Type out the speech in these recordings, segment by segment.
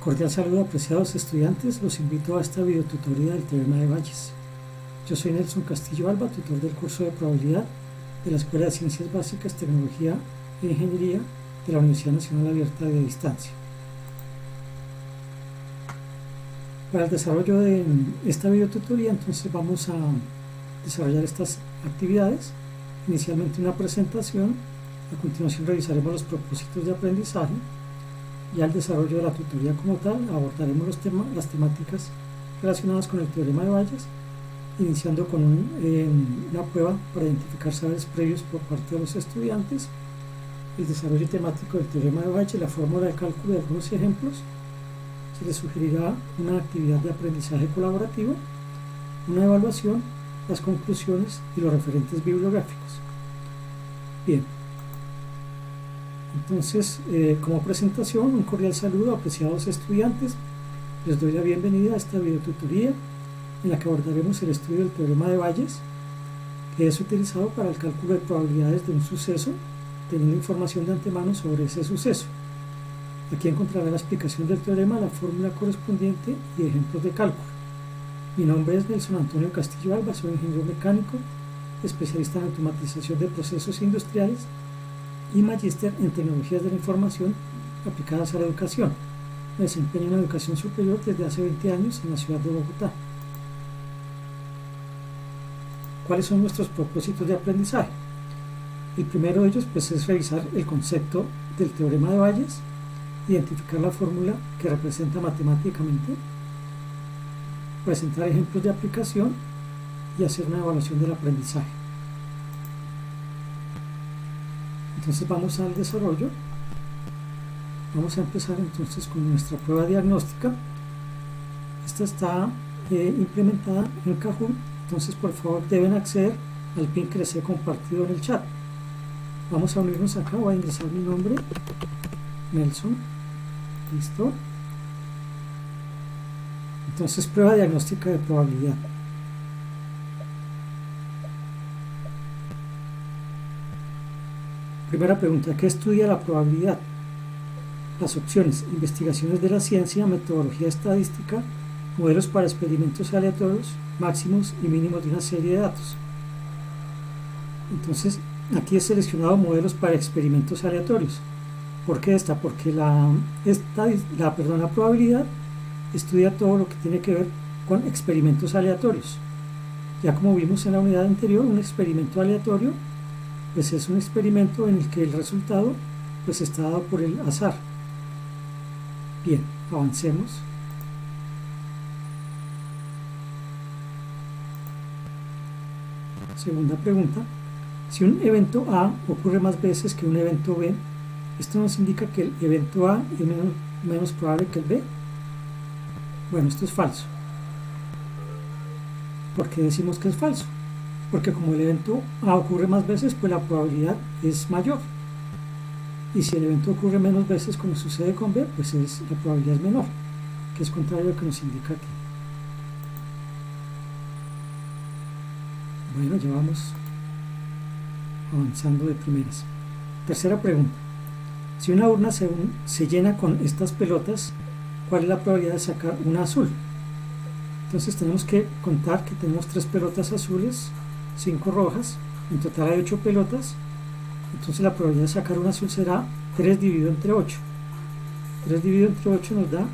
Cordial saludo, apreciados estudiantes, los invito a esta videotutoría del teorema de Bayes. Yo soy Nelson Castillo Alba, tutor del curso de probabilidad de la Escuela de Ciencias Básicas, Tecnología e Ingeniería de la Universidad Nacional Abierta de Distancia. Para el desarrollo de esta videotutoría, entonces vamos a desarrollar estas actividades. Inicialmente una presentación, a continuación revisaremos los propósitos de aprendizaje. Ya el desarrollo de la tutoría como tal, abordaremos las temáticas relacionadas con el teorema de Bayes, iniciando con una prueba para identificar saberes previos por parte de los estudiantes, el desarrollo temático del teorema de Bayes, la fórmula de cálculo y algunos ejemplos. Se les sugerirá una actividad de aprendizaje colaborativo, una evaluación, las conclusiones y los referentes bibliográficos. Bien. Entonces, como presentación, un cordial saludo, apreciados estudiantes. Les doy la bienvenida a esta videotutoría en la que abordaremos el estudio del teorema de Bayes, que es utilizado para el cálculo de probabilidades de un suceso, teniendo información de antemano sobre ese suceso. Aquí encontrará la explicación del teorema, la fórmula correspondiente y ejemplos de cálculo. Mi nombre es Nelson Antonio Castillo Alba, soy ingeniero mecánico, especialista en automatización de procesos industriales y magíster en tecnologías de la información aplicadas a la educación. Me desempeño en la educación superior desde hace 20 años en la ciudad de Bogotá. ¿Cuáles son nuestros propósitos de aprendizaje? El primero de ellos es revisar el concepto del teorema de Bayes, identificar la fórmula que representa matemáticamente, presentar ejemplos de aplicación y hacer una evaluación del aprendizaje. Entonces vamos al desarrollo. Vamos a empezar entonces con nuestra prueba diagnóstica. Esta está implementada en Kahoot, entonces por favor deben acceder al pin que les he compartido en el chat. Vamos a unirnos acá, voy a ingresar mi nombre, Nelson, listo. Entonces prueba diagnóstica de probabilidad. Primera pregunta, ¿qué estudia la probabilidad? Las opciones: investigaciones de la ciencia, metodología estadística, modelos para experimentos aleatorios, máximos y mínimos de una serie de datos. Entonces, aquí he seleccionado modelos para experimentos aleatorios. ¿Por qué esta? Porque la probabilidad estudia todo lo que tiene que ver con experimentos aleatorios. Ya como vimos en la unidad anterior, un experimento aleatorio pues es un experimento en el que el resultado pues está dado por el azar. Bien, avancemos. Segunda pregunta: si un evento A ocurre más veces que un evento B, ¿esto nos indica que el evento A es menos probable que el B? Bueno, esto es falso. ¿Por qué decimos que es falso? Porque como el evento A ocurre más veces, pues la probabilidad es mayor. Y si el evento ocurre menos veces, como sucede con B, pues la probabilidad es menor, que es contrario a lo que nos indica aquí. Bueno, ya vamos avanzando de primeras. Tercera pregunta: si una urna se llena con estas pelotas, ¿cuál es la probabilidad de sacar una azul? Entonces tenemos que contar que tenemos 3 pelotas azules, 5 rojas, en total hay 8 pelotas. Entonces la probabilidad de sacar una azul será 3 dividido entre 8. 3 dividido entre 8 nos da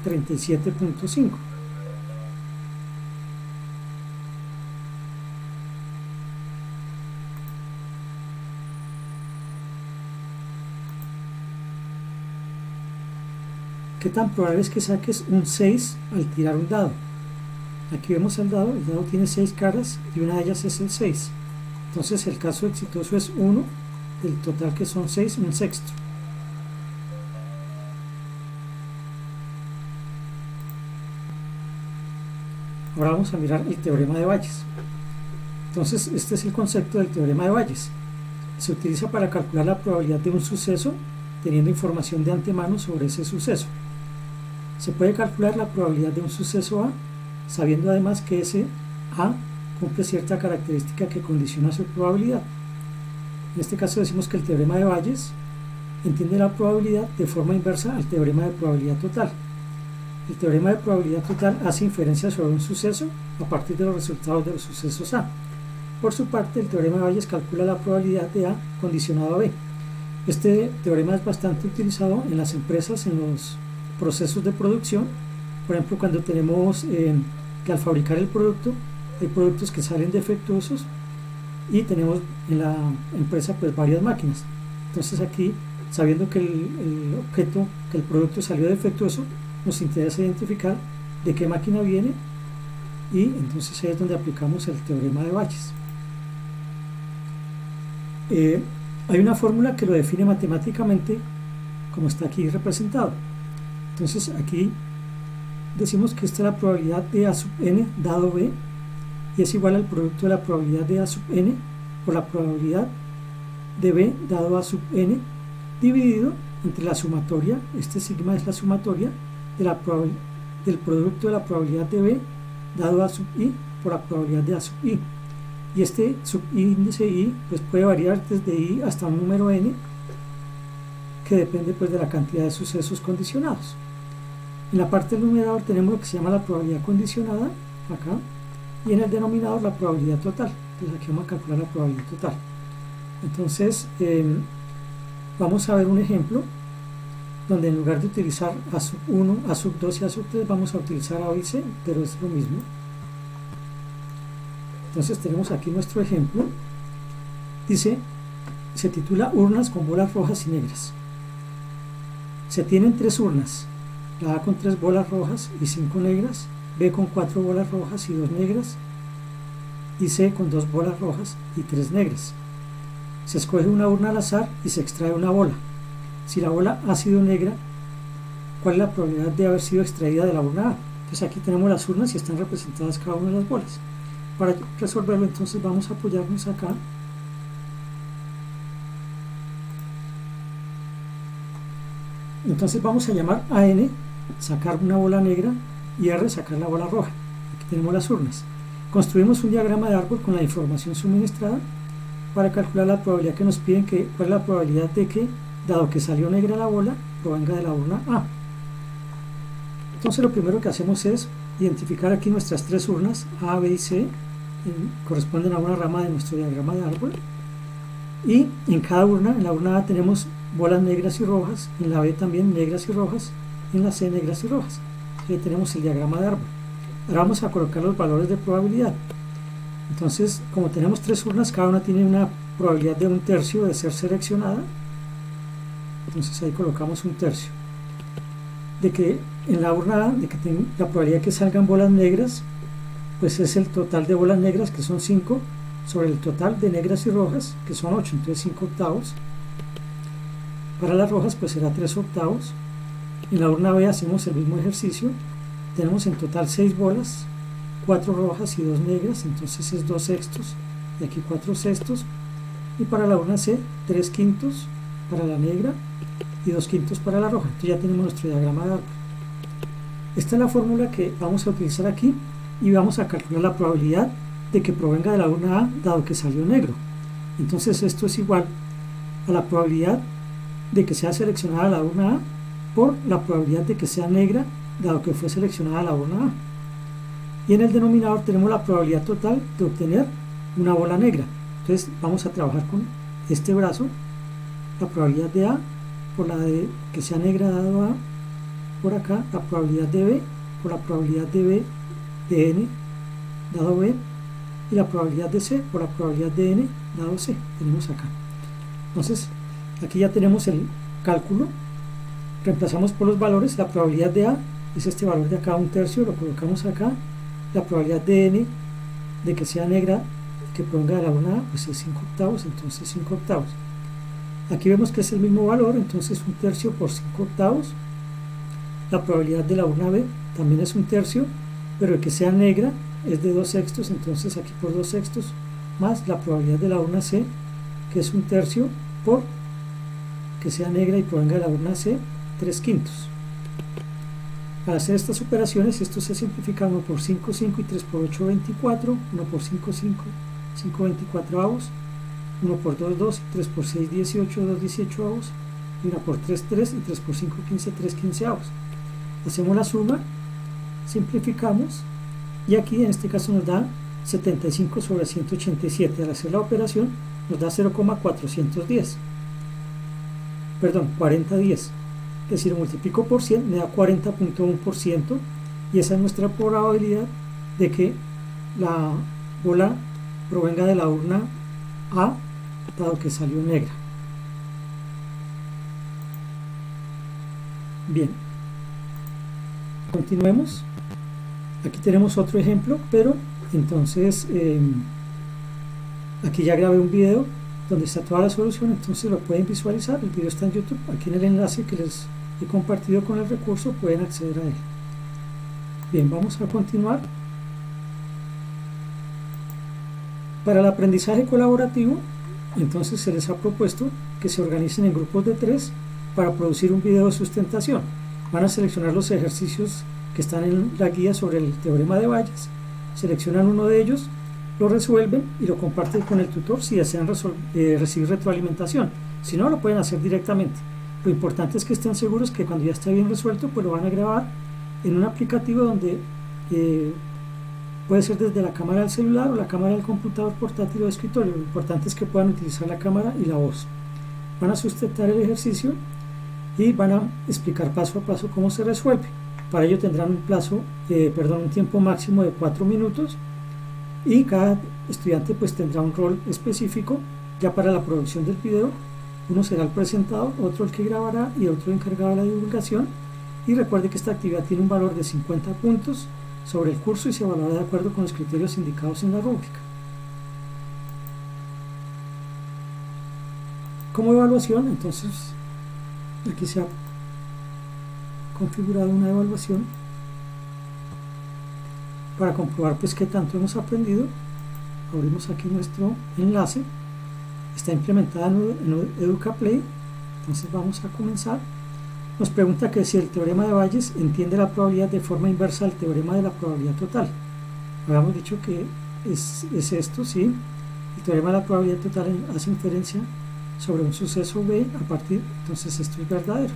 37.5. ¿Qué tan probable es que saques un 6 al tirar un dado? Aquí vemos el dado tiene 6 caras y una de ellas es el 6. Entonces el caso exitoso es 1, del total que son 6, un sexto. Ahora vamos a mirar el teorema de Bayes. Entonces este es el concepto del teorema de Bayes. Se utiliza para calcular la probabilidad de un suceso teniendo información de antemano sobre ese suceso. Se puede calcular la probabilidad de un suceso A sabiendo además que ese A cumple cierta característica que condiciona su probabilidad. En este caso decimos que el teorema de Bayes entiende la probabilidad de forma inversa al teorema de probabilidad total. El teorema de probabilidad total hace inferencias sobre un suceso a partir de los resultados de los sucesos A. Por su parte, el teorema de Bayes calcula la probabilidad de A condicionado a B. Este teorema es bastante utilizado en las empresas, en los procesos de producción. Por ejemplo, cuando tenemos que al fabricar el producto, hay productos que salen defectuosos y tenemos en la empresa pues varias máquinas. Entonces aquí, sabiendo que el producto salió defectuoso, nos interesa identificar de qué máquina viene, y entonces ahí es donde aplicamos el teorema de Bayes. Hay una fórmula que lo define matemáticamente, como está aquí representado. Entonces aquí decimos que esta es la probabilidad de A sub n dado B, y es igual al producto de la probabilidad de A sub n por la probabilidad de B dado A sub n, dividido entre la sumatoria, este sigma es la sumatoria del producto de la probabilidad de B dado A sub i por la probabilidad de A sub i. Y este subíndice i pues puede variar desde i hasta un número n, que depende pues de la cantidad de sucesos condicionados. En la parte del numerador tenemos lo que se llama la probabilidad condicionada, acá, y en el denominador la probabilidad total. Entonces aquí vamos a calcular la probabilidad total. Entonces vamos a ver un ejemplo donde en lugar de utilizar A sub 1, A sub 2 y A sub 3 vamos a utilizar A, B y C, pero es lo mismo. Entonces tenemos aquí nuestro ejemplo. Dice, se titula urnas con bolas rojas y negras. Se tienen 3 urnas, la A con 3 bolas rojas y 5 negras, B con 4 bolas rojas y 2 negras, y C con 2 bolas rojas y 3 negras. Se escoge una urna al azar y se extrae una bola. Si la bola ha sido negra, ¿cuál es la probabilidad de haber sido extraída de la urna A? Entonces aquí tenemos las urnas y están representadas cada una de las bolas. Para resolverlo, entonces vamos a apoyarnos acá. Entonces vamos a llamar a n, sacar una bola negra, y r, sacar la bola roja. Aquí tenemos las urnas. Construimos un diagrama de árbol con la información suministrada para calcular la probabilidad que nos piden, cuál es la probabilidad de que, dado que salió negra la bola, provenga de la urna A. Entonces lo primero que hacemos es identificar aquí nuestras 3 urnas, A, B y C, corresponden a una rama de nuestro diagrama de árbol, y en cada urna, en la urna A tenemos bolas negras y rojas, en la B también negras y rojas, y en la C negras y rojas. Aquí tenemos el diagrama de árbol. Ahora vamos a colocar los valores de probabilidad. Entonces, como tenemos 3 urnas, cada una tiene una probabilidad de 1/3 de ser seleccionada. Entonces ahí colocamos 1/3. De que en la urna A, de que la probabilidad de que salgan bolas negras, pues es el total de bolas negras, que son 5, sobre el total de negras y rojas, que son 8, entonces 5 octavos. Para las rojas pues será 3 octavos. En la urna B hacemos el mismo ejercicio. Tenemos en total 6 bolas, 4 rojas y 2 negras, entonces es 2/6, y aquí 4/6. Y para la urna C, 3/5 para la negra y 2/5 para la roja. Entonces ya tenemos nuestro diagrama de árbol. Esta es la fórmula que vamos a utilizar aquí, y vamos a calcular la probabilidad de que provenga de la urna A, dado que salió negro. Entonces esto es igual a la probabilidad de que sea seleccionada la urna A por la probabilidad de que sea negra, dado que fue seleccionada la urna A. Y en el denominador tenemos la probabilidad total de obtener una bola negra. Entonces vamos a trabajar con este brazo, la probabilidad de A por la de que sea negra dado A, por acá la probabilidad de B por la probabilidad de B de n dado B, y la probabilidad de C por la probabilidad de n dado C. Tenemos acá. Entonces aquí ya tenemos el cálculo. Reemplazamos por los valores. La probabilidad de A es este valor de acá, 1/3, lo colocamos acá. La probabilidad de n de que sea negra, que provenga de la urna A, pues es 5 octavos, entonces 5 octavos. Aquí vemos que es el mismo valor, entonces 1/3 por 5 octavos. La probabilidad de la urna B también es 1/3, pero el que sea negra es de 2/6, entonces aquí por 2/6, más la probabilidad de la urna C, que es 1/3 por que sea negra y provenga de la urna C, 3/5. Al hacer estas operaciones, esto se simplifica: 1 por 5, 5, y 3 por 8, 24, 1 por 5, 5, 5 24avos, 1 por 2, 2, y 3 por 6, 18, 2 18avos, y 1 por 3, 3, y 3 por 5, 15, 3 quinceavos. Hacemos la suma, simplificamos, y aquí en este caso nos da 75 sobre 187. Al hacer la operación nos da 0,410. Perdón, 4010. Es decir, multiplico por 100, me da 40.1%, y esa es nuestra probabilidad de que la bola provenga de la urna A, dado que salió negra. Bien, continuemos. Aquí tenemos otro ejemplo, pero entonces aquí ya grabé un video donde está toda la solución, entonces lo pueden visualizar. El video está en YouTube. Aquí en el enlace que les he compartido con el recurso pueden acceder a él. Bien, vamos a continuar. Para el aprendizaje colaborativo, entonces se les ha propuesto que se organicen en grupos de 3 para producir un video de sustentación. Van a seleccionar los ejercicios que están en la guía sobre el teorema de Bayes, seleccionan uno de ellos, lo resuelven y lo comparten con el tutor si desean recibir retroalimentación. Si no, lo pueden hacer directamente. Lo importante es que estén seguros que cuando ya esté bien resuelto, pues lo van a grabar en un aplicativo donde puede ser desde la cámara del celular o la cámara del computador portátil o de escritorio. Lo importante es que puedan utilizar la cámara y la voz. Van a sustentar el ejercicio y van a explicar paso a paso cómo se resuelve. Para ello tendrán un tiempo máximo de 4 minutos, y cada estudiante pues tendrá un rol específico. Ya para la producción del video, uno será el presentador, otro el que grabará y otro el encargado de la divulgación. Y recuerde que esta actividad tiene un valor de 50 puntos sobre el curso y se evaluará de acuerdo con los criterios indicados en la rúbrica. Como evaluación, entonces aquí se ha configurado una evaluación para comprobar pues qué tanto hemos aprendido. Abrimos aquí nuestro enlace, está implementada en EducaPlay. Entonces vamos a comenzar. Nos pregunta que si el teorema de Bayes entiende la probabilidad de forma inversa al teorema de la probabilidad total. Habíamos dicho que es esto, sí. El teorema de la probabilidad total hace inferencia sobre un suceso B a partir, entonces esto es verdadero.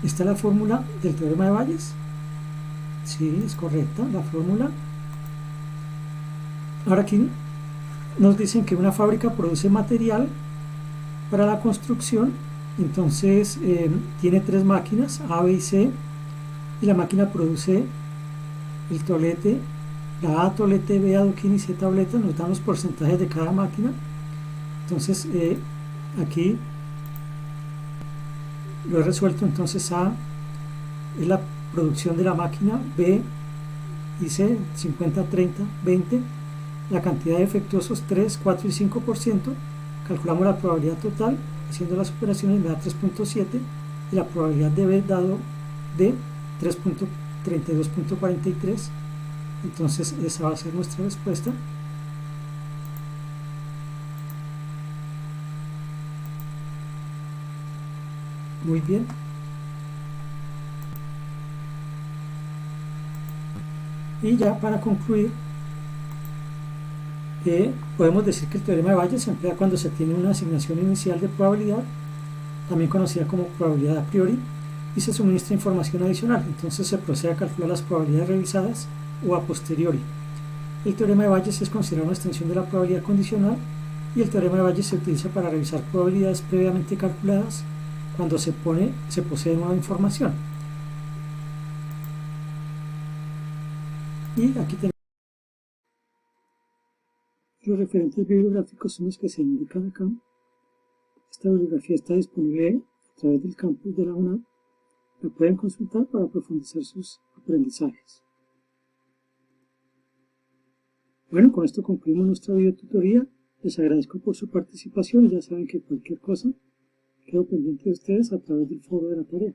¿Esta es la fórmula del teorema de Bayes? Sí, es correcta la fórmula. Ahora aquí nos dicen que una fábrica produce material para la construcción. Entonces tiene 3 máquinas, A, B y C, y la máquina produce el tolete, la A tolete, B adoquín y C tableta. Nos dan los porcentajes de cada máquina. Entonces aquí lo he resuelto. Entonces A es la producción de la máquina, B y C 50, 30, 20, la cantidad de defectuosos 3, 4 y 5%. Calculamos la probabilidad total haciendo las operaciones, me da 3.7, y la probabilidad de B dado de 3.32.43. entonces esa va a ser nuestra respuesta. Muy bien. Y ya para concluir, podemos decir que el teorema de Bayes se emplea cuando se tiene una asignación inicial de probabilidad, también conocida como probabilidad a priori, y se suministra información adicional. Entonces se procede a calcular las probabilidades revisadas o a posteriori. El teorema de Bayes es considerado una extensión de la probabilidad condicional, y el teorema de Bayes se utiliza para revisar probabilidades previamente calculadas cuando se posee nueva información. Y aquí tenemos los referentes bibliográficos, son los que se indican acá. Esta bibliografía está disponible a través del campus de la UNAM. La pueden consultar para profundizar sus aprendizajes. Bueno, con esto concluimos nuestra videotutoría. Les agradezco por su participación y ya saben que cualquier cosa quedo pendiente de ustedes a través del foro de la tarea.